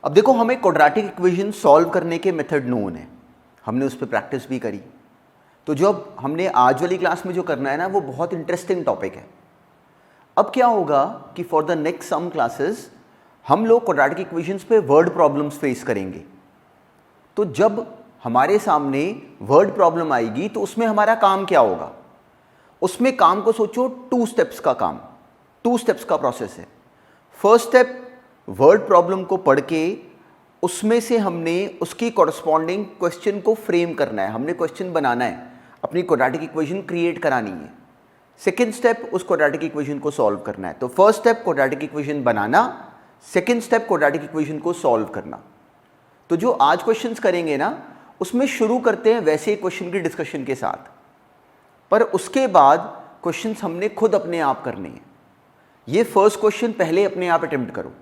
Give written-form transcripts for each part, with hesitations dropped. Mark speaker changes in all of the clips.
Speaker 1: अब देखो, हमें क्वाड्रेटिक इक्वेशन सॉल्व करने के मेथड नोन है, हमने उस पर प्रैक्टिस भी करी। तो जो अब हमने आज वाली क्लास में जो करना है ना, वो बहुत इंटरेस्टिंग टॉपिक है। अब क्या होगा कि for the next some classes हम लोग क्वाड्रेटिक इक्वेशंस पे वर्ड प्रॉब्लम्स फेस करेंगे। तो जब हमारे सामने वर्ड प्रॉब्लम आएगी तो उसमें हमारा काम क्या होगा? उसमें काम को सोचो, 2 स्टेप्स का काम, 2 स्टेप्स का प्रोसेस है। फर्स्ट स्टेप, वर्ड प्रॉब्लम को पढ़ के उसमें से हमने उसकी कॉरस्पॉन्डिंग क्वेश्चन को फ्रेम करना है, हमने क्वेश्चन बनाना है, अपनी क्वाड्रेटिक इक्वेशन क्रिएट करानी है। सेकेंड स्टेप, उस क्वाड्रेटिक इक्वेशन को सॉल्व करना है। तो फर्स्ट स्टेप क्वाड्रेटिक इक्वेशन बनाना, सेकेंड स्टेप क्वाड्रेटिक इक्वेशन को सॉल्व करना। तो जो आज क्वेश्चंस करेंगे ना, उसमें शुरू करते हैं वैसे क्वेश्चन की डिस्कशन के साथ, पर उसके बाद क्वेश्चंस हमने खुद अपने आप करने हैं। ये फर्स्ट क्वेश्चन पहले अपने आप अटेम्प्ट करो।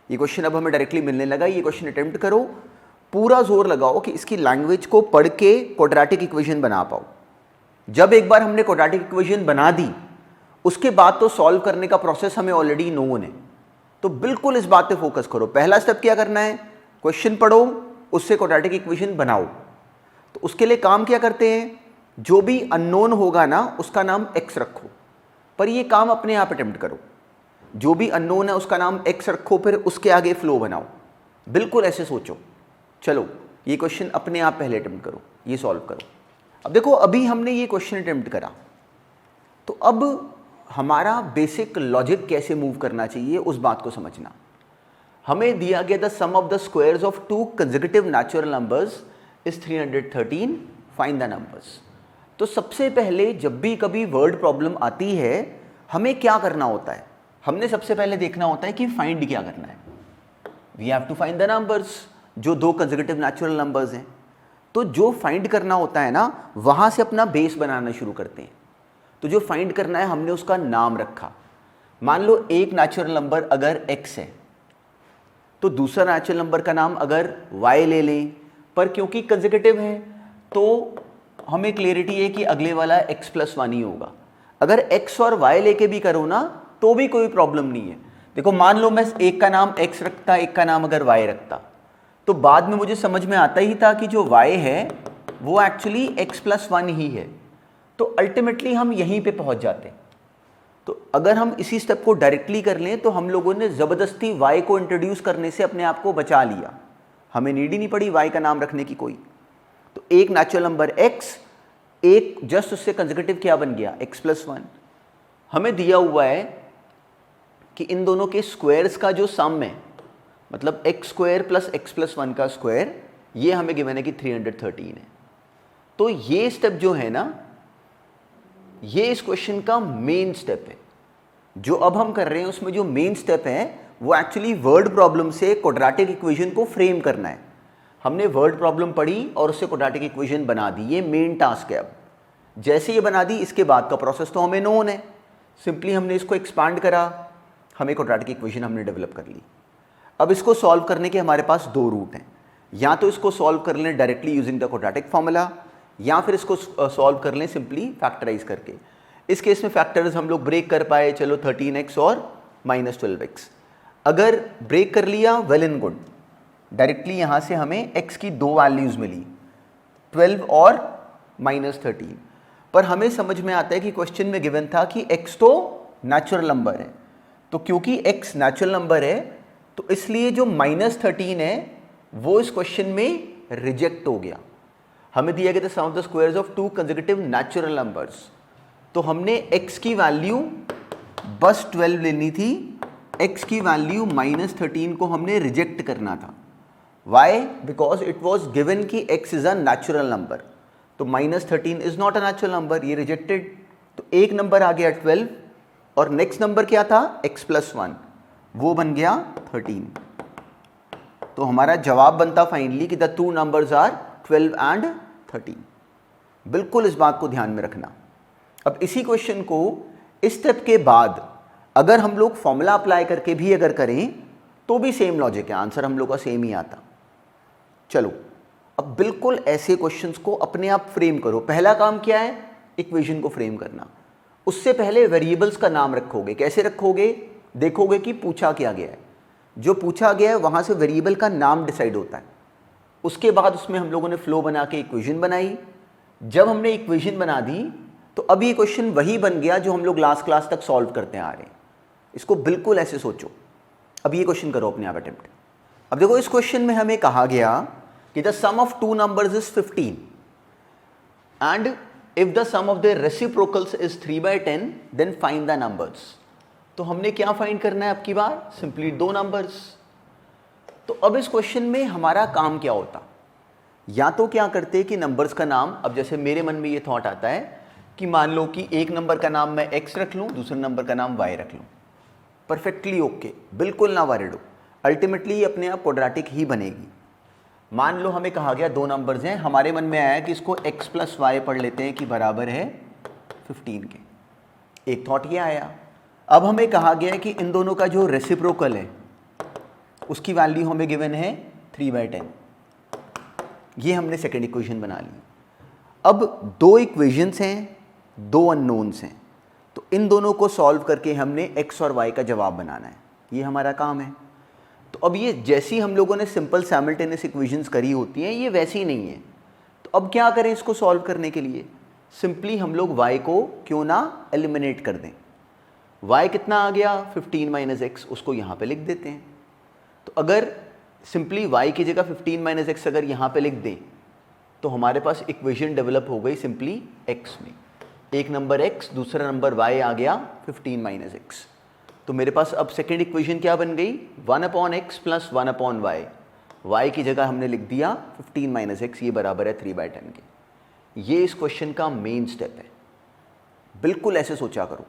Speaker 1: ये क्वेश्चन अब हमें डायरेक्टली मिलने लगा, ये क्वेश्चन अटेम्प्ट करो, पूरा जोर लगाओ कि इसकी लैंग्वेज को पढ़ के क्वाड्रेटिक इक्वेशन बना पाओ। जब एक बार हमने क्वाड्रेटिक इक्वेशन बना दी, उसके बाद तो सॉल्व करने का प्रोसेस हमें ऑलरेडी नोन है। तो बिल्कुल इस बात पे फोकस करो। पहला स्टेप क्या करना है? क्वेश्चन पढ़ो, उससे क्वाड्रेटिक इक्वेशन बनाओ। तो उसके लिए काम क्या करते हैं? जो भी अननोन होगा ना, उसका नाम x रखो, पर ये काम अपने आप अटेम्प्ट करो। जो भी अननोन है उसका नाम x रखो, फिर उसके आगे फ्लो बनाओ। बिल्कुल ऐसे सोचो। चलो, ये क्वेश्चन अपने आप पहले अटेम्प्ट करो, ये सॉल्व करो। अब देखो, अभी हमने ये क्वेश्चन अटेम्प्ट करा, तो अब हमारा बेसिक लॉजिक कैसे मूव करना चाहिए उस बात को समझना। हमें दिया गया the sum of the squares of 2 consecutive natural numbers is 313, find the numbers. तो सबसे पहले जब भी कभी वर्ड प्रॉब्लम आती है, हमें क्या करना होता है? हमने सबसे पहले देखना होता है कि फाइंड क्या करना है। We have to find the numbers, जो 2 कंसेक्यूटिव नेचुरल नंबर्स हैं। तो जो फाइंड करना होता है ना, वहां से अपना बेस बनाना शुरू करते हैं। तो जो फाइंड करना है, हमने उसका नाम रखा। मान लो एक नेचुरल नंबर अगर x है, तो दूसरा नेचुरल नंबर का नाम अगर y ले लें, पर क्योंकि कंसेक्यूटिव है तो हमें क्लियरिटी है कि अगले वाला x+1 ही होगा। अगर x और y लेके भी करो ना, तो भी कोई प्रॉब्लम नहीं है। देखो, मान लो मैं एक का नाम x रखता, एक का नाम अगर y रखता, तो बाद में मुझे समझ में आता ही था कि जो y है वो एक्चुअली x+1 ही है। तो अल्टीमेटली हम यहीं पे पहुंच जाते हैं। तो अगर हम इसी स्टेप को डायरेक्टली कर लें, तो हम लोगों ने ज़बरदस्ती y को इंट्रोड्यूस करने से अपने आप को बचा लिया। हमें नीड ही नहीं पड़ी y का नाम रखने की कोई। तो एक नेचुरल नंबर x, एक जस्ट उससे कंसेक्यूटिव क्या बन गया? x+1। हमें दिया हुआ है कि इन दोनों के स्क्वायर्स का जो सम है, मतलब x² प्लस x+1 का स्क्वायर, ये हमें गिवन है कि 313 है। तो ये स्टेप जो है ना, ये इस क्वेश्चन का मेन स्टेप है। जो अब हम कर रहे हैं उसमें जो मेन स्टेप है, वो एक्चुअली वर्ड प्रॉब्लम से क्वाड्रेटिक इक्वेशन को फ्रेम करना है। हमने वर्ड प्रॉब्लम पढ़ी और उससे क्वाड्रेटिक इक्वेशन बना दी, ये मेन टास्क है। अब जैसे ये बना दी, इसके बाद का प्रोसेस तो हमें नोन है। सिंपली हमने इसको एक्सपांड करा, हमें क्वाड्रेटिक इक्वेशन हमने डेवलप कर ली। अब इसको सॉल्व करने के हमारे पास 2 रूट हैं। या तो इसको सॉल्व कर लें directly using the quadratic formula, या फिर इसको सॉल्व कर लें सिंपली फैक्टराइज करके। इस केस में फैक्टर्स हम लोग ब्रेक कर पाए, चलो 13x और -12x। अगर ब्रेक कर लिया, वेल एंड गुड। डायरेक्टली यहाँ से हमें x की 2 वैल्यूज़ मिली, 12 और -13। पर हमें समझ में आता है कि क्वेश्चन में गिवन था कि x तो नेचुरल नंबर है। तो क्योंकि x नेचुरल नंबर है, तो इसलिए जो -13 है वो इस क्वेश्चन में रिजेक्ट हो गया। हमें दिया गया था sum of the squares of 2 consecutive natural numbers. तो हमने x की वैल्यू बस 12 लेनी थी, x की वैल्यू -13 को हमने रिजेक्ट करना था। Why? Because it was given कि x is a natural number। तो -13 is not a natural number, ये रिजेक्टेड। तो एक नंबर आ गया 12, और नेक्स्ट नंबर क्या था? x+1, वो बन गया 13। तो हमारा जवाब बनता फाइनली कि द 2 नंबर्स आर 12 एंड 13। बिल्कुल इस बात को ध्यान में रखना। अब इसी क्वेश्चन को इस स्टेप के बाद अगर हम लोग फॉर्मूला अप्लाई करके भी अगर करें, तो भी सेम लॉजिक है, आंसर हम लोग का सेम ही आता। चलो, अब बिल्कुल ऐसे क्वेश्चंस को अपने आप फ्रेम करो। पहला काम क्या है? इक्वेशन को फ्रेम करना। उससे पहले वेरिएबल्स का नाम रखोगे। कैसे रखोगे? देखोगे कि पूछा क्या गया है। जो पूछा गया है वहाँ से वेरिएबल का नाम डिसाइड होता है। उसके बाद उसमें हम लोगों ने फ्लो बना के इक्वेशन बनाई। जब हमने इक्वेशन बना दी तो अब ये क्वेश्चन वही बन गया जो हम लोग लास्ट क्लास तक सॉल्व करते आ रहे हैं। इसको बिल्कुल ऐसे सोचो। अब ये क्वेश्चन करो अपने आप अटेम्प्ट। अब देखो इस क्वेश्चन में हमें कहा गया कि the sum of two numbers is 15 and if the sum of the reciprocals is 3/10 then find the numbers. तो हमने क्या फाइंड करना है अब की बार? सिंपली दो नंबर्स। तो अब इस क्वेश्चन में हमारा काम क्या होता? या तो क्या करते कि नंबर्स का नाम, अब जैसे मेरे मन में ये थॉट आता है कि मान लो कि एक नंबर का नाम मैं x रख लूं, दूसरे नंबर का नाम y रख लूं, परफेक्टली ओके, बिल्कुल ना वरीड हो। अल्टीमेटली ये अपने आप क्वाड्रेटिक ही बनेगी। मान लो हमें कहा गया दो नंबर्स हैं, हमारे मन में आया कि इसको x + y पढ़ लेते हैं कि बराबर है 15 के। एक थॉट ये आया। अब हमें कहा गया है कि इन दोनों का जो रेसिप्रोकल है उसकी वैल्यू हमें गिवन है 3/10। ये हमने सेकेंड इक्वेशन बना ली। अब दो इक्वेशंस हैं, दो अननोन्स हैं, तो इन दोनों को सॉल्व करके हमने x और y का जवाब बनाना है। ये हमारा काम है। तो अब ये जैसी हम लोगों ने सिंपल साइमल्टेनियस इक्वेशंस करी होती हैं, ये वैसी नहीं है। तो अब क्या करें इसको सॉल्व करने के लिए? सिंपली हम लोग y को क्यों ना एलिमिनेट कर दें। y कितना आ गया? 15 - x, उसको यहाँ पे लिख देते हैं। तो अगर सिंपली y की जगह 15 - x अगर यहाँ पे लिख दें तो हमारे पास इक्वेशन डेवलप हो गई सिंपली x में। एक नंबर x, दूसरा नंबर y आ गया 15 - x। तो मेरे पास अब सेकेंड इक्वेशन क्या बन गई? 1/x + 1/y। y की जगह हमने लिख दिया 15 - x, ये बराबर है 3/10 के। ये इस क्वेश्चन का मेन स्टेप है। बिल्कुल ऐसे सोचा करो।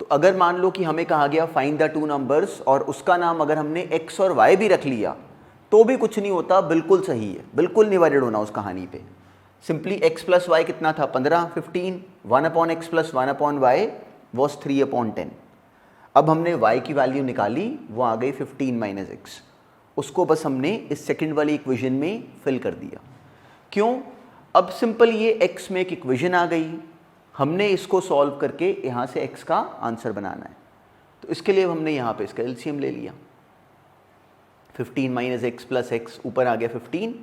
Speaker 1: तो अगर मान लो कि हमें कहा गया फाइंड द टू नंबर्स और उसका नाम अगर हमने x और y भी रख लिया तो भी कुछ नहीं होता, बिल्कुल सही है, बिल्कुल नहीं वरीड होना उस कहानी पे। सिंपली x + y कितना था? 15, 15, 1/x + 1/y वॉज 3/10। अब हमने y की वैल्यू निकाली, वो आ गई 15 - x। उसको बस हमने इस सेकंड वाली इक्वेशन में फिल कर दिया। क्यों? अब सिंपल ये x में एक इक्वेशन आ गई, हमने इसको सॉल्व करके यहाँ से x का आंसर बनाना है। तो इसके लिए हमने यहाँ पे इसका एलसीएम ले लिया। 15 - x + x ऊपर आ गया 15।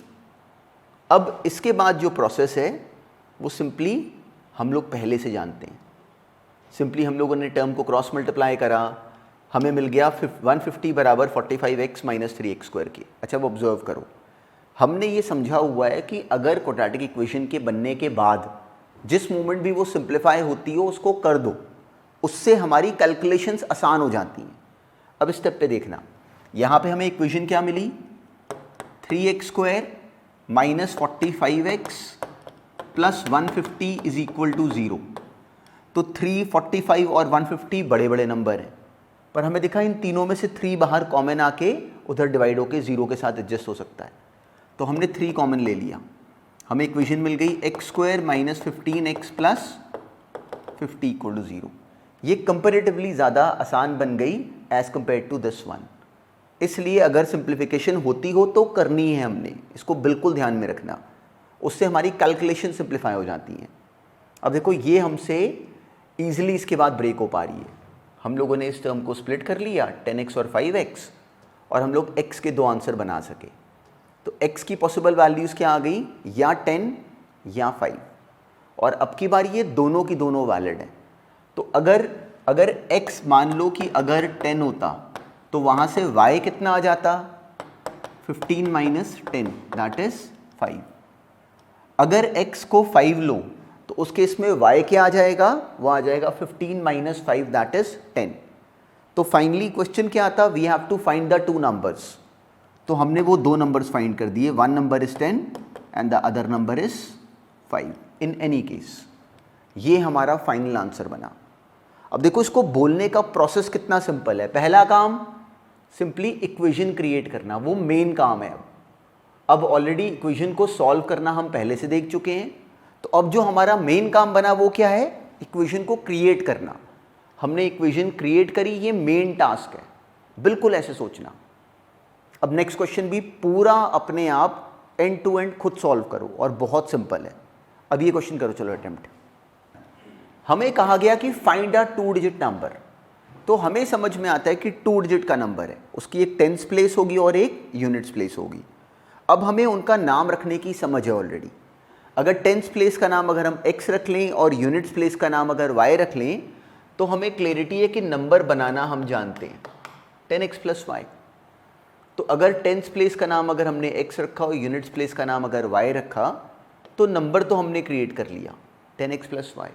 Speaker 1: अब इसके बाद जो प्रोसेस है वो सिंपली हम लोग पहले से जानते हैं। सिंपली हम लोगों ने टर्म को क्रॉस मल्टीप्लाई करा, हमें मिल गया 150 बराबर 45x - 3x² के। अच्छा, वो ऑब्जर्व करो, हमने ये समझा हुआ है कि अगर क्वाड्रेटिक इक्वेशन के बनने के बाद जिस मोमेंट भी वो सिंप्लीफाई होती हो उसको कर दो, उससे हमारी कैलकुलेशंस आसान हो जाती हैं। अब इस स्टेप पे देखना, यहाँ पे हमें इक्वेशन क्या मिली? 3x² - 45x + 150 = 0। तो 3, 45 और 150 बड़े बड़े नंबर हैं, पर हमें दिखा इन तीनों में से 3 बाहर कॉमन आके उधर डिवाइड होके 0 के साथ एडजस्ट हो सकता है। तो हमने 3 कॉमन ले लिया, हमें इक्वेशन मिल गई x² - 15x + 50 = 0। ये कंपैरेटिवली ज़्यादा आसान बन गई as compare to this one. इसलिए अगर सिंप्लीफिकेशन होती हो तो करनी है हमने, इसको बिल्कुल ध्यान में रखना, उससे हमारी कैलकुलेशन सिंप्लीफाई हो जाती हैं। अब देखो ये हमसे ईजिली इसके बाद ब्रेक हो पा रही है। हम लोगों ने इस टर्म को स्प्लिट कर लिया 10x और 5x, और हम लोग x के दो आंसर बना सके। तो x की पॉसिबल वैल्यूज़ क्या आ गई? या 10 या 5। और अब की बार ये दोनों की दोनों वैलिड हैं। तो अगर x मान लो कि अगर 10 होता तो वहाँ से y कितना आ जाता? 15 - 10 दैट इज़ 5। अगर x को 5 लो तो उस केस में y क्या आ जाएगा? वो आ जाएगा 15 - 5 दैट इज़ 10। तो फाइनली क्वेश्चन क्या आता? We have to find the two numbers. तो हमने वो दो नंबर्स फाइंड कर दिए, one number is 10 and the other number is 5 in any case. ये हमारा फाइनल आंसर बना। अब देखो इसको बोलने का प्रोसेस कितना सिंपल है। पहला काम सिंपली इक्वेशन क्रिएट करना, वो मेन काम है। अब ऑलरेडी इक्वेशन को सॉल्व करना हम पहले से देख चुके हैं, तो अब जो हमारा मेन काम बना वो क्या है? इक्वेशन को क्रिएट करना। हमने इक्वेशन क्रिएट करी, ये मेन टास्क है, बिल्कुल ऐसे सोचना। अब नेक्स्ट क्वेश्चन भी पूरा अपने आप एंड टू एंड खुद सॉल्व करो, और बहुत सिंपल है। अब ये क्वेश्चन करो, चलो अटेम्प्ट। हमें कहा गया कि फाइंड अ 2 डिजिट नंबर। तो हमें समझ में आता है कि 2 डिजिट का नंबर है, उसकी एक टेंस प्लेस होगी और एक यूनिट्स प्लेस होगी। अब हमें उनका नाम रखने की समझ है ऑलरेडी। अगर टेंस प्लेस का नाम अगर हम x रख लें और यूनिट्स प्लेस का नाम अगर y रख लें तो हमें क्लैरिटी है कि नंबर बनाना हम जानते हैं, 10x + y। तो अगर टेंस प्लेस का नाम अगर हमने x रखा और यूनिट्स प्लेस का नाम अगर y रखा तो नंबर तो हमने क्रिएट कर लिया 10x + y।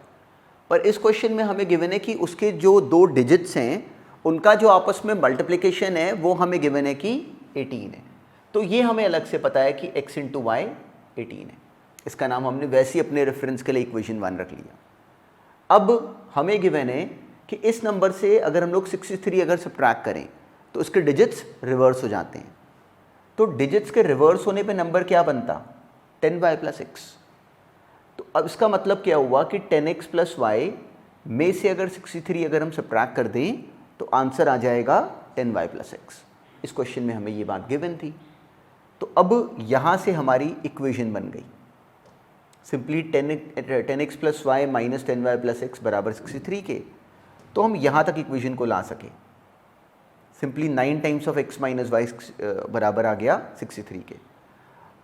Speaker 1: पर इस क्वेश्चन में हमें गिवन है कि उसके जो 2 डिजिट्स हैं उनका जो आपस में मल्टीप्लिकेशन है वो हमें गिवन है कि 18 है। तो ये हमें अलग से पता है कि x × y 18 है। इसका नाम हमने वैसे ही अपने रेफरेंस के लिए इक्वेशन 1 रख लिया। अब हमें गिवन है कि इस नंबर से अगर हम लोग 63 अगर सब्ट्रैक्ट करें तो इसके डिजिट्स रिवर्स हो जाते हैं। तो डिजिट्स के रिवर्स होने पे नंबर क्या बनता, 10y + x। तो अब इसका मतलब क्या हुआ कि 10x + y में से अगर 63 अगर हम सब्ट्रैक्ट कर दें तो आंसर आ जाएगा 10y + x। इस क्वेश्चन में हमें ये बात गिवन थी। तो अब यहाँ से हमारी इक्वेशन बन गई simply 10x + y - 10y + x बराबर 63 के। तो हम यहाँ तक इक्वेशन को ला सके simply 9 times of x - y बराबर आ गया 63 के।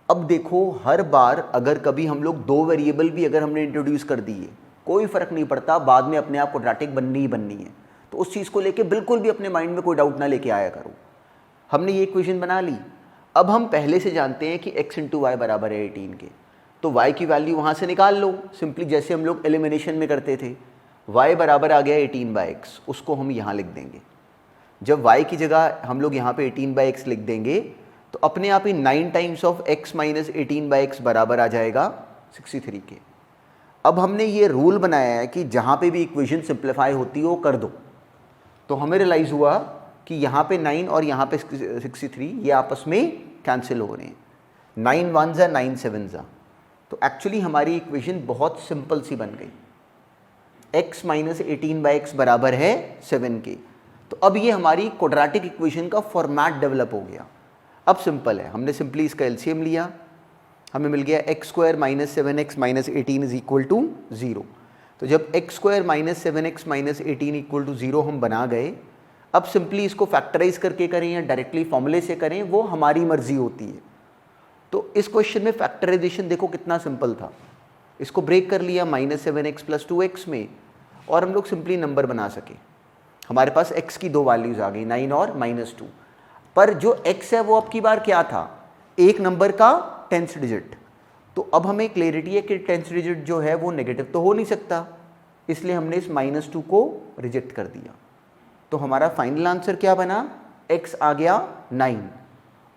Speaker 1: अब देखो हर बार अगर कभी हम लोग 2 वेरिएबल भी अगर हमने इंट्रोड्यूस कर दिए कोई फ़र्क नहीं पड़ता, बाद में अपने आप क्वाड्रेटिक बननी ही बननी है। तो उस चीज़ को लेके बिल्कुल भी अपने माइंड में कोई डाउट ना लेके आया करो। हमने ये इक्वेशन बना ली। अब हम पहले से जानते हैं कि x × y बराबर है 18 के, तो y की वैल्यू वहाँ से निकाल लो सिंपली जैसे हम लोग एलिमिनेशन में करते थे। y बराबर आ गया 18/x, उसको हम यहाँ लिख देंगे। जब y की जगह हम लोग यहाँ पे 18/x लिख देंगे तो अपने आप ही 9 टाइम्स ऑफ x - 18/x बराबर आ जाएगा 63 के। अब हमने ये रूल बनाया है कि जहाँ पे भी इक्वेशन सिंप्लीफाई होती हो कर दो। तो हमें रियलाइज़ हुआ कि यहाँ पे 9 और यहाँ पे 63 ये आपस में कैंसिल हो रहे हैं, 9 1 ज़ा 9 7 ज़ा। तो एक्चुअली हमारी इक्वेशन बहुत सिंपल सी बन गई, x - 18/x बराबर है 7 के। तो अब ये हमारी क्वाड्रेटिक इक्वेशन का फॉर्मेट डेवलप हो गया। अब सिंपल है, हमने सिंपली इसका एलसीएम लिया, हमें मिल गया x² - 7x - 18 = 0। तो जब x² - 7x - 18 = 0 हम बना गए, अब सिंपली इसको फैक्टराइज करके करें या डायरेक्टली फॉर्मूले से करें वो हमारी मर्जी होती है। तो इस क्वेश्चन में फैक्टराइजेशन देखो कितना सिंपल था। इसको ब्रेक कर लिया -7x + 2x में और हम लोग सिंपली नंबर बना सके। हमारे पास x की 2 वैल्यूज़ आ गई 9 और -2। पर जो x है वो अब की बार क्या था, एक नंबर का 10th डिजिट। तो अब हमें क्लैरिटी है कि 10th डिजिट जो है वो नेगेटिव तो हो नहीं सकता, इसलिए हमने इस -2 को रिजेक्ट कर दिया। तो हमारा फाइनल आंसर क्या बना, x आ गया 9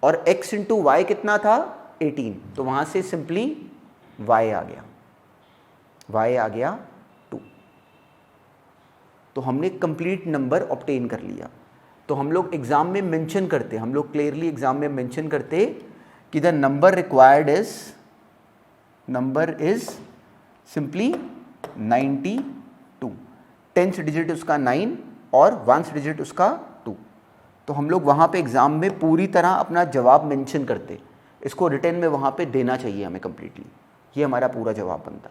Speaker 1: और x × y कितना था 18। तो वहाँ से सिंपली y आ गया 2। तो हमने कंप्लीट नंबर ऑब्टेन कर लिया। तो हम लोग एग्ज़ाम में मेंशन करते, हम लोग क्लियरली एग्ज़ाम में मेंशन करते कि the number required is simply 92। 10th digit उसका 9 और 1st डिजिट उसका 2। तो हम लोग वहाँ पे एग्ज़ाम में पूरी तरह अपना जवाब मेंशन करते, इसको रिटर्न में वहाँ पे देना चाहिए हमें कम्प्लीटली, ये हमारा पूरा जवाब बनता।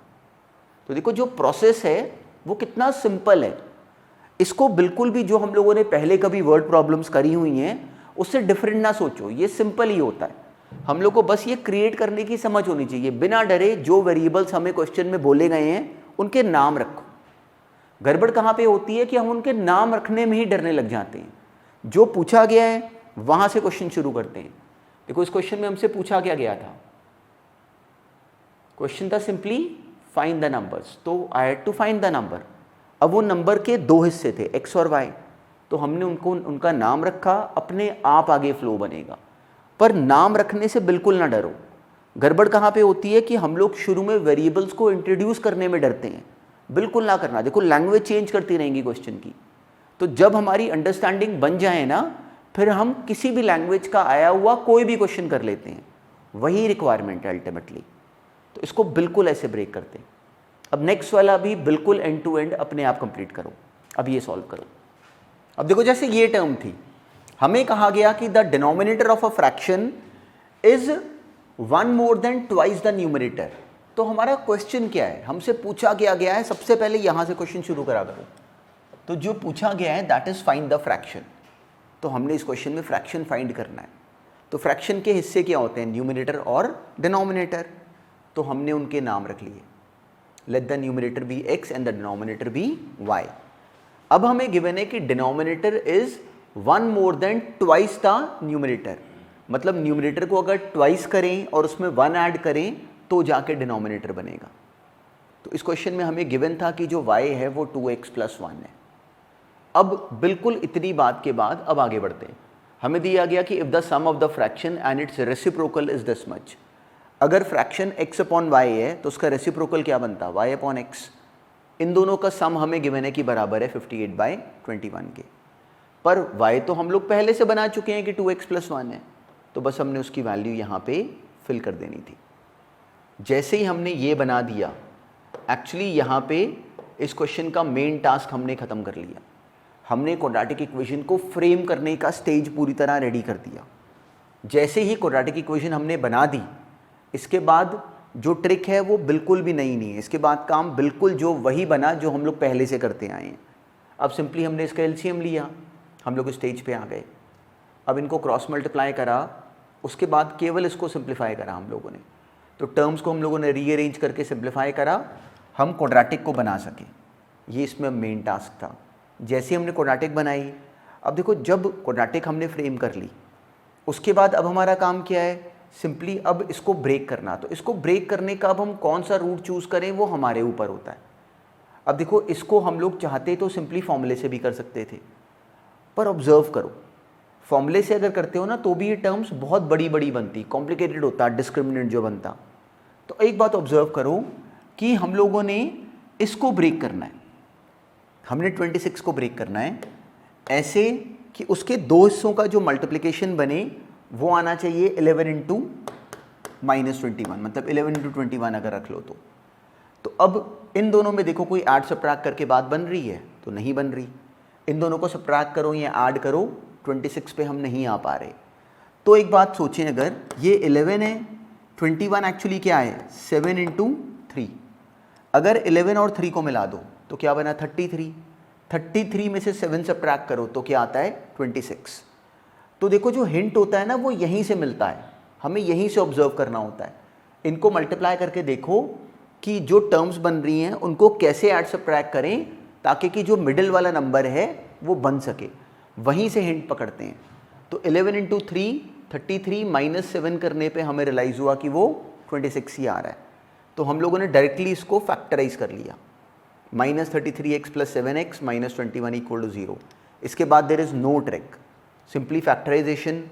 Speaker 1: तो देखो जो प्रोसेस है वो कितना सिंपल है। इसको बिल्कुल भी जो हम लोगों ने पहले कभी वर्ड प्रॉब्लम्स करी हुई हैं उससे डिफरेंट ना सोचो, ये सिंपल ही होता है। हम लोग को बस ये क्रिएट करने की समझ होनी चाहिए, बिना डरे जो वेरिएबल्स हमें क्वेश्चन में बोले गए हैं उनके नाम रखो। गड़बड़ कहाँ पे होती है कि हम उनके नाम रखने में ही डरने लग जाते हैं। जो पूछा गया है वहाँ से क्वेश्चन शुरू करते हैं। देखो इस क्वेश्चन में हमसे पूछा क्या गया था, क्वेश्चन था सिंपली फाइंड द नंबर्स, तो I had to find the number. अब वो नंबर के 2 हिस्से थे x और y, तो हमने उनका नाम रखा, अपने आप आगे फ्लो बनेगा। पर नाम रखने से बिल्कुल ना डरो। गड़बड़ कहाँ पे होती है कि हम लोग शुरू में वेरिएबल्स को इंट्रोड्यूस करने में डरते हैं, बिल्कुल ना करना। देखो लैंग्वेज चेंज करती रहेंगी क्वेश्चन की, तो जब हमारी अंडरस्टैंडिंग बन जाए ना फिर हम किसी भी लैंग्वेज का आया हुआ कोई भी क्वेश्चन कर लेते हैं, वही रिक्वायरमेंट है अल्टीमेटली। तो इसको बिल्कुल ऐसे ब्रेक करते हैं। अब नेक्स्ट वाला भी बिल्कुल एंड टू एंड अपने आप कंप्लीट करो। अब ये सॉल्व करो। अब देखो जैसे ये टर्म थी, हमें कहा गया कि the denominator of a fraction is 1 more than twice the numerator. तो हमारा क्वेश्चन क्या है, हमसे पूछा क्या गया है, सबसे पहले यहाँ से क्वेश्चन शुरू करा करो। तो जो पूछा गया है that is find the fraction. तो हमने इस क्वेश्चन में फ्रैक्शन फाइंड करना है। तो फ्रैक्शन के हिस्से क्या होते हैं, न्यूमरेटर और डिनोमिनेटर। तो हमने उनके नाम रख लिए, let the numerator be x and the denominator be y। अब हमें गिवन है कि denominator is 1 more than twice the numerator, मतलब न्यूमरेटर को अगर ट्वाइस करें और उसमें 1 ऐड करें तो जाके डिनोमिनेटर बनेगा। तो इस क्वेश्चन में हमें गिवन था कि जो y है वो 2x + 1 है। अब बिल्कुल इतनी बात के बाद अब आगे बढ़ते हैं। हमें दिया गया कि if the sum of the fraction and its reciprocal is this much. अगर फ्रैक्शन x/y है तो उसका रेसिप्रोकल क्या बनता, y/x। इन दोनों का सम हमें गिवन है कि बराबर है 58/21 के। पर y तो हम लोग पहले से बना चुके हैं कि 2x + 1 है, तो बस हमने उसकी वैल्यू यहाँ पे फिल कर देनी थी। जैसे ही हमने ये बना दिया, एक्चुअली यहाँ पे इस क्वेश्चन का मेन टास्क हमने ख़त्म कर लिया। हमने क्वाड्रेटिक इक्वेशन को फ्रेम करने का स्टेज पूरी तरह रेडी कर दिया। जैसे ही क्वाड्रेटिक इक्वेशन हमने बना दी, इसके बाद जो ट्रिक है वो बिल्कुल भी नई नहीं है। इसके बाद काम बिल्कुल जो वही बना जो हम लोग पहले से करते आए हैं। अब सिंपली हमने इसका एलसीएम लिया, हम लोग स्टेज पे आ गए। अब इनको क्रॉस मल्टीप्लाई करा, उसके बाद केवल इसको सिंप्लीफाई करा हम लोगों ने। तो टर्म्स को हम लोगों ने रीअरेंज करके सिंप्लीफाई करा, हम क्वाड्रेटिक को बना सके। ये इसमें मेन टास्क था। जैसे हमने क्वाड्रेटिक बनाई, अब देखो जब क्वाड्रेटिक हमने फ्रेम कर ली, उसके बाद अब हमारा काम क्या है, सिंपली अब इसको ब्रेक करना। तो इसको ब्रेक करने का अब हम कौन सा रूट चूज़ करें वो हमारे ऊपर होता है। अब देखो इसको हम लोग चाहते तो सिंपली फॉर्मूले से भी कर सकते थे, पर ऑब्जर्व करो फॉर्मूले से अगर करते हो ना तो भी ये टर्म्स बहुत बड़ी बड़ी बनती, कॉम्प्लिकेटेड होता, डिस्क्रिमिनेंट जो बनता। तो एक बात ऑब्जर्व करो कि हम लोगों ने इसको ब्रेक करना है, हमने 26 को ब्रेक करना है ऐसे कि उसके दो हिस्सों का जो मल्टीप्लिकेशन बने वो आना चाहिए 11 × -21, मतलब 11 × 21 अगर रख लो तो अब इन दोनों में देखो कोई ऐड सब्ट्रैक्ट करके बात बन रही है तो नहीं बन रही। इन दोनों को सब्ट्रैक्ट करो या ऐड करो, 26 पे हम नहीं आ पा रहे। तो एक बात सोचें, अगर ये 11 है, 21 एक्चुअली क्या है 7 × 3। अगर 11 और 3 को मिला दो तो क्या बना 33। 33 में से 7 सब्ट्रैक्ट करो तो क्या आता है 26। तो देखो जो हिंट होता है ना वो यहीं से मिलता है, हमें यहीं से ऑब्जर्व करना होता है। इनको मल्टीप्लाई करके देखो कि जो टर्म्स बन रही हैं उनको कैसे ऐड सब्ट्रैक्ट करें ताकि कि जो मिडिल वाला नंबर है वो बन सके, वहीं से हिंट पकड़ते हैं। तो 11 × 3 33 - 7 करने पे हमें रियलाइज़ हुआ कि वो 26 ही आ रहा है। तो हम लोगों ने डायरेक्टली इसको फैक्टराइज कर लिया, -33x + 7x - 21 = 0। इसके बाद there is no trick, simply factorisation.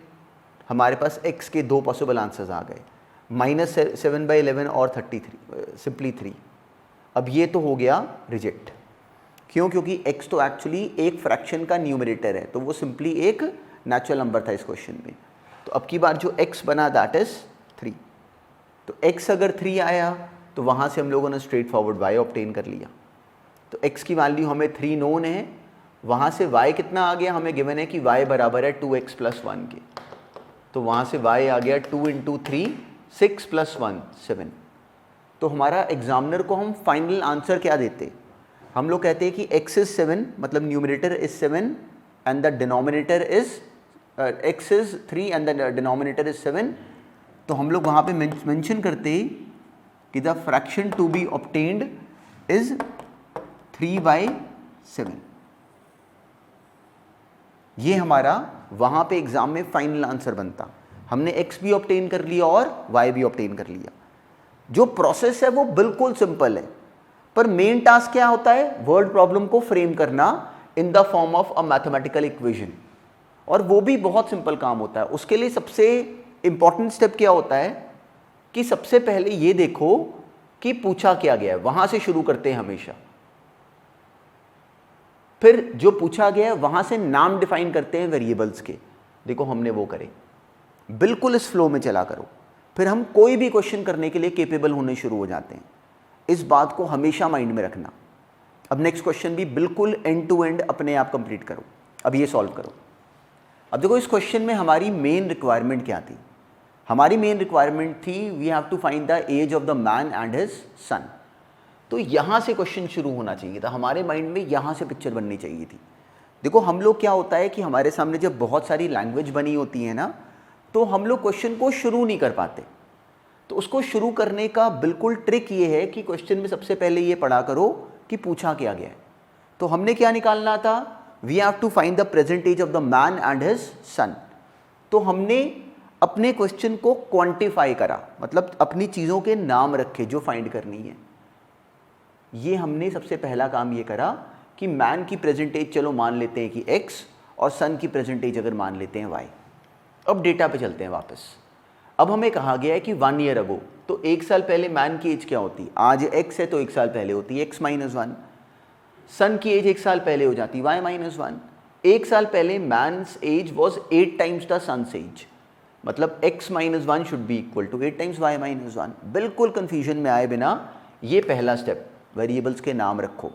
Speaker 1: हमारे पास x के दो पॉसिबल आंसर्स आ गए, -7/11 और 33, सिंपली 3। अब ये तो हो गया रिजेक्ट। क्यों? क्योंकि x तो एक्चुअली एक फ्रैक्शन का न्यूमरेटर है, तो वो सिंपली एक नेचुरल नंबर था इस क्वेश्चन में। तो अब की बार जो x बना दैट इज 3। तो x अगर 3 आया तो वहाँ से हम लोगों ने स्ट्रेट फॉरवर्ड y ऑब्टेन कर लिया। तो x की वैल्यू हमें 3 नोन है, वहाँ से y कितना आ गया, हमें गिवन है कि y बराबर है 2x + 1 के। तो वहाँ से y आ गया 2 × 3 6 + 1 7। तो हमारा एग्जामिनर को हम फाइनल आंसर क्या देते, हम लोग कहते हैं कि x इज़ 7, मतलब numerator is 7 and the denominator is x is 3 and the denominator is 7। तो हम लोग वहाँ पे मेंशन करते कि the fraction to be obtained is 3/7। ये हमारा वहाँ पे एग्ज़ाम में फाइनल आंसर बनता। हमने x भी ऑब्टेन कर लिया और y भी ऑब्टेन कर लिया। जो प्रोसेस है वो बिल्कुल सिंपल है, पर मेन टास्क क्या होता है, वर्ड प्रॉब्लम को फ्रेम करना in the form of a mathematical equation, और वो भी बहुत सिंपल काम होता है। उसके लिए सबसे इंपॉर्टेंट स्टेप क्या होता है कि सबसे पहले ये देखो कि पूछा क्या गया है, वहाँ से शुरू करते हैं हमेशा। फिर जो पूछा गया है वहाँ से नाम डिफाइन करते हैं वेरिएबल्स के। देखो हमने वो करे, बिल्कुल इस फ्लो में चला करो, फिर हम कोई भी क्वेश्चन करने के लिए केपेबल होने शुरू हो जाते हैं। इस बात को हमेशा माइंड में रखना। अब नेक्स्ट क्वेश्चन भी बिल्कुल एंड टू एंड अपने आप कंप्लीट करो। अब ये सॉल्व करो। अब देखो इस क्वेश्चन में हमारी मेन रिक्वायरमेंट क्या थी, हमारी मेन रिक्वायरमेंट थी we have to find the age of the man and his son. तो यहाँ से क्वेश्चन शुरू होना चाहिए था, हमारे माइंड में यहाँ से पिक्चर बननी चाहिए थी। देखो हम लोग क्या होता है कि हमारे सामने जब बहुत सारी लैंग्वेज बनी होती है ना, तो हम लोग क्वेश्चन को शुरू नहीं कर पाते। तो उसको शुरू करने का बिल्कुल ट्रिक ये है कि क्वेश्चन में सबसे पहले ये पढ़ा करो कि पूछा क्या गया है। तो हमने क्या निकालना था, we have to find the present age of the man and his son. तो हमने अपने क्वेश्चन को क्वांटिफाई करा, मतलब अपनी चीज़ों के नाम रखे जो फाइंड करनी है। ये हमने सबसे पहला काम ये करा कि मैन की प्रेजेंट एज चलो मान लेते हैं कि x, और सन की प्रेजेंट एज अगर मान लेते हैं y। अब डेटा पे चलते हैं वापस। अब हमें कहा गया है कि 1 ईयर अगो, तो 1 साल पहले मैन की एज क्या होती, आज x है तो 1 साल पहले होती है x - 1। सन की एज 1 साल पहले हो जाती y - 1। 1 साल पहले man's age was 8 times the son's age, मतलब x - 1 should be equal to 8 times y - 1। बिल्कुल कंफ्यूजन में आए बिना ये पहला स्टेप, वेरिएबल्स के नाम रखो।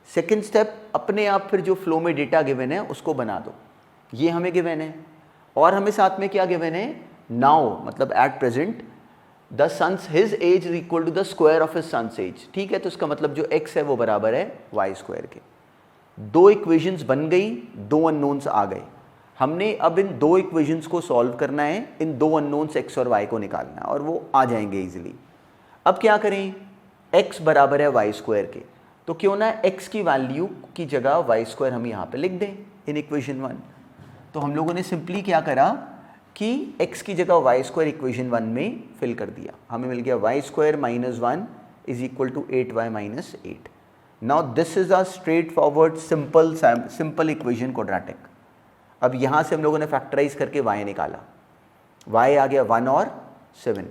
Speaker 1: सेकेंड स्टेप, अपने आप फिर जो फ्लो में डेटा गिवन है उसको बना दो। ये हमें गिवन है, और हमें साथ में क्या गिवन है, नाउ, मतलब at present the son's his age is equal to the square of his son's age. ठीक है, तो इसका मतलब जो x है वो बराबर है y स्क्वायर के। 2 इक्वेशंस बन गई, 2 अननोन्स आ गए। हमने अब इन 2 इक्वेशंस को सॉल्व करना है, इन 2 अननोन्स x और y को निकालना है, और वो आ जाएंगे इजीली। अब क्या करें, x बराबर है y स्क्वायर के, तो क्यों ना x की वैल्यू की जगह y स्क्वायर हम यहाँ पे लिख दें इन इक्वेशन 1। तो हम लोगों ने सिंपली क्या करा कि x की जगह y स्क्वायर इक्वेशन 1 में फिल कर दिया। हमें मिल गया y square - 1 is equal to 8y - 8। Now this is a straightforward simple equation, quadratic. अब यहाँ से हम लोगों ने फैक्टराइज करके y निकाला, y आ गया 1 और 7।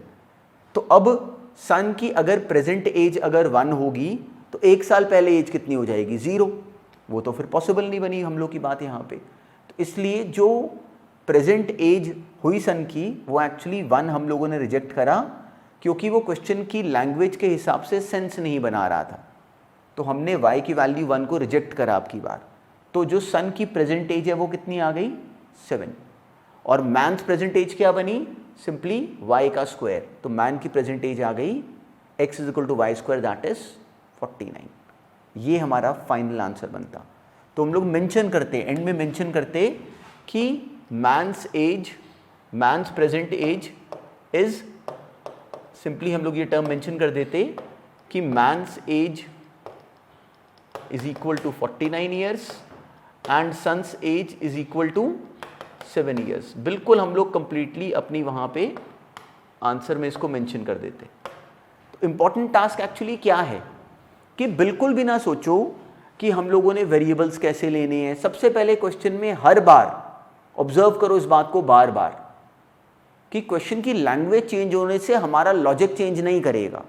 Speaker 1: तो अब सन की अगर प्रेजेंट एज अगर 1 होगी तो 1 साल पहले एज कितनी हो जाएगी, 0। वो तो फिर पॉसिबल नहीं बनी हम लोग की बात यहाँ पे। तो इसलिए जो प्रेजेंट एज हुई सन की वो एक्चुअली 1 हम लोगों ने रिजेक्ट करा, क्योंकि वो क्वेश्चन की लैंग्वेज के हिसाब से सेंस नहीं बना रहा था। तो हमने y की वैल्यू 1 को रिजेक्ट करा अब की बार। तो जो सन की प्रेजेंट एज है वो कितनी आ गई, 7। और मैन्स प्रेजेंट एज क्या बनी, सिंपली y का स्क्वायर। तो मैन की प्रेजेंट एज आ गई x is equal to Y square, that is 49। ये हमारा फाइनल आंसर बनता। तो हम लोग मेंशन करते, एंड में मेंशन करते कि man's present age is, simply हम लोग ये टर्म मेंशन कर देते कि man's age is equal to 49 years and son's age is equal to 7 years. बिल्कुल हम लोग कंप्लीटली अपनी वहाँ पे आंसर में इसको मेंशन कर देते। तो इम्पॉर्टेंट टास्क एक्चुअली क्या है कि बिल्कुल भी ना सोचो कि हम लोगों ने वेरिएबल्स कैसे लेने हैं। सबसे पहले क्वेश्चन में हर बार ऑब्जर्व करो इस बात को बार बार कि क्वेश्चन की लैंग्वेज चेंज होने से हमारा लॉजिक चेंज नहीं करेगा।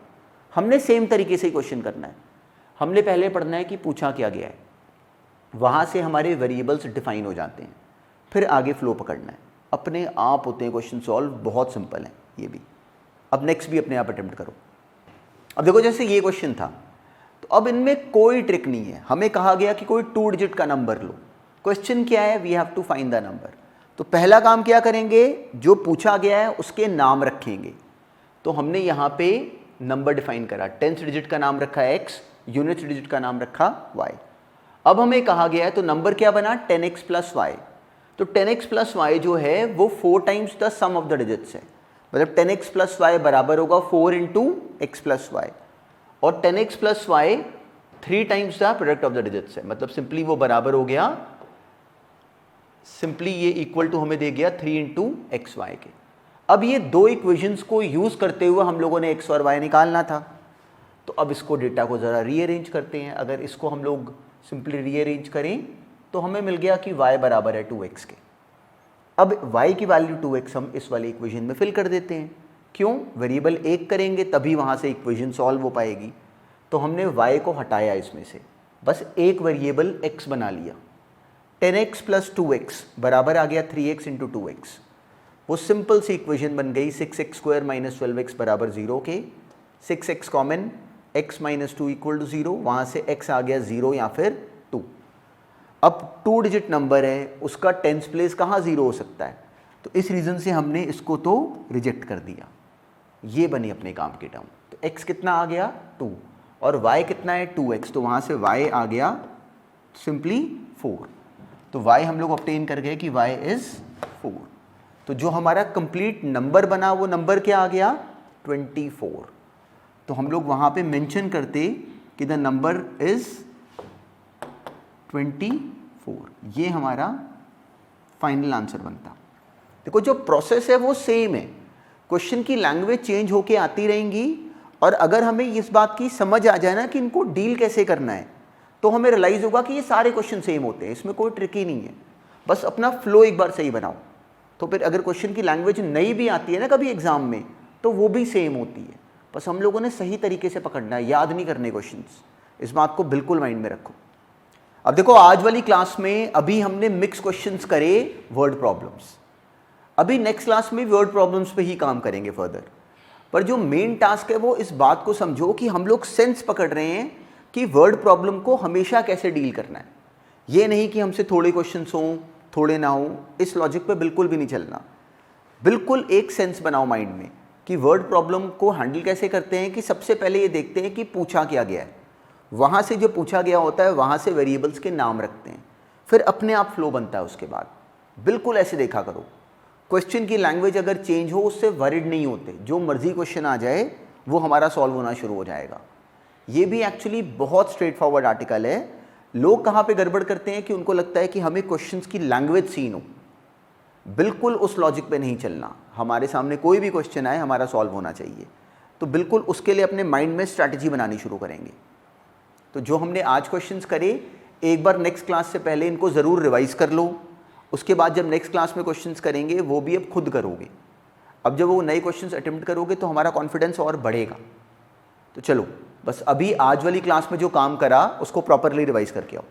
Speaker 1: हमने सेम तरीके से क्वेश्चन करना है। हमने पहले पढ़ना है कि पूछा क्या गया है, वहाँ से हमारे वेरिएबल्स डिफाइन हो जाते हैं, फिर आगे फ्लो पकड़ना है। अपने आप होते हैं क्वेश्चन सॉल्व, बहुत सिंपल है ये भी। अब नेक्स्ट भी अपने आप अटेम्प्ट करो। अब देखो जैसे ये क्वेश्चन था, तो अब इनमें कोई ट्रिक नहीं है। हमें कहा गया कि कोई 2 डिजिट का नंबर लो। क्वेश्चन क्या है, we have to find the number. तो पहला काम क्या करेंगे, जो पूछा गया है उसके नाम रखेंगे। तो हमने यहाँ पे नंबर डिफाइन करा, 10th डिजिट का नाम रखा x, यूनिट डिजिट का नाम रखा y। अब हमें कहा गया है तो नंबर क्या बना, 10x प्लस y। तो 10x प्लस y जो है वो 4 times the sum of the digits है, मतलब 10x प्लस y बराबर होगा 4 इंटू एक्स प्लस वाई, और 10x plus Y 3 times the product of the digits है, मतलब सिंपली वो बराबर हो गया, सिंपली ये इक्वल टू हमें दे गया 3 इंटू एक्स वाई के। अब ये 2 इक्वेशंस को यूज करते हुए हम लोगों ने x और y निकालना था। तो अब इसको डेटा को ज़रा रीअरेंज करते हैं। अगर इसको हम लोग सिंपली रीअरेंज करें तो हमें मिल गया कि y बराबर है 2x के। अब y की वैल्यू 2x हम इस वाली इक्वेशन में फिल कर देते हैं। क्यों, वेरिएबल 1 करेंगे तभी वहाँ से इक्वेशन सॉल्व हो पाएगी। तो हमने y को हटाया इसमें से, बस एक वेरिएबल x बना लिया। 10x प्लस 2x बराबर आ गया 3x इंटू 2x। वो सिंपल सी इक्वेशन बन गई 6x स्क्वायर माइनस 12x बराबर 0 के। 6x common, x minus 2 equal to 0, वहाँ से x आ गया 0 या फिर 2। अब 2 डिजिट नंबर है, उसका टेंस प्लेस कहाँ 0 हो सकता है, तो इस रीज़न से हमने इसको तो रिजेक्ट कर दिया। ये बनी अपने काम की टर्म। तो x कितना आ गया 2, और y कितना है 2x, तो वहाँ से y आ गया सिंपली 4। तो y हम लोग ऑब्टेन कर गए कि y इज़ 4। तो जो हमारा कंप्लीट नंबर बना वो नंबर क्या आ गया 24। तो हम लोग वहाँ पे मेंशन करते कि द नंबर इज़ 24, ये हमारा फाइनल आंसर बनता। देखो जो प्रोसेस है वो सेम है, क्वेश्चन की लैंग्वेज चेंज होके आती रहेंगी, और अगर हमें इस बात की समझ आ जाए ना कि इनको डील कैसे करना है, तो हमें रियलाइज़ होगा कि ये सारे क्वेश्चन सेम होते हैं, इसमें कोई ट्रिक ही नहीं है। बस अपना फ्लो एक बार सही बनाओ, तो फिर अगर क्वेश्चन की लैंग्वेज नई भी आती है ना कभी एग्जाम में, तो वो भी सेम होती है। बस हम लोगों ने सही तरीके से पकड़ना है, याद नहीं करने क्वेश्चंस, इस बात को बिल्कुल माइंड में रखो। अब देखो आज वाली क्लास में अभी हमने मिक्स क्वेश्चंस करे वर्ड प्रॉब्लम्स, अभी नेक्स्ट क्लास में वर्ड प्रॉब्लम्स पे ही काम करेंगे फर्दर। पर जो मेन टास्क है वो इस बात को समझो कि हम लोग सेंस पकड़ रहे हैं कि वर्ड प्रॉब्लम को हमेशा कैसे डील करना है। ये नहीं कि हमसे थोड़े क्वेश्चंस हों थोड़े ना हो, इस लॉजिक पे बिल्कुल भी नहीं चलना। बिल्कुल एक सेंस बनाओ माइंड में कि वर्ड प्रॉब्लम को हैंडल कैसे करते हैं, कि सबसे पहले ये देखते हैं कि पूछा क्या गया है, वहाँ से जो पूछा गया होता है वहाँ से वेरिएबल्स के नाम रखते हैं, फिर अपने आप फ्लो बनता है उसके बाद। बिल्कुल ऐसे देखा करो, क्वेश्चन की लैंग्वेज अगर चेंज हो उससे वरिड नहीं होते, जो मर्जी क्वेश्चन आ जाए वो हमारा सॉल्व होना शुरू हो जाएगा। ये भी एक्चुअली बहुत स्ट्रेट फॉरवर्ड आर्टिकल है। लोग कहाँ पे गड़बड़ करते हैं कि उनको लगता है कि हमें क्वेश्चंस की लैंग्वेज सीन हो, बिल्कुल उस लॉजिक पे नहीं चलना। हमारे सामने कोई भी क्वेश्चन आए हमारा सॉल्व होना चाहिए, तो बिल्कुल उसके लिए अपने माइंड में स्ट्रैटेजी बनानी शुरू करेंगे। तो जो हमने आज क्वेश्चंस करे, एक बार नेक्स्ट क्लास से पहले इनको ज़रूर रिवाइज़ कर लो, उसके बाद जब नेक्स्ट क्लास में क्वेश्चंस करेंगे वो भी अब खुद करोगे। अब जब वो नए क्वेश्चंस अटेम्प्ट करोगे तो हमारा कॉन्फिडेंस और बढ़ेगा। तो चलो बस अभी आज वाली क्लास में जो काम करा उसको प्रॉपरली रिवाइज़ करके आओ।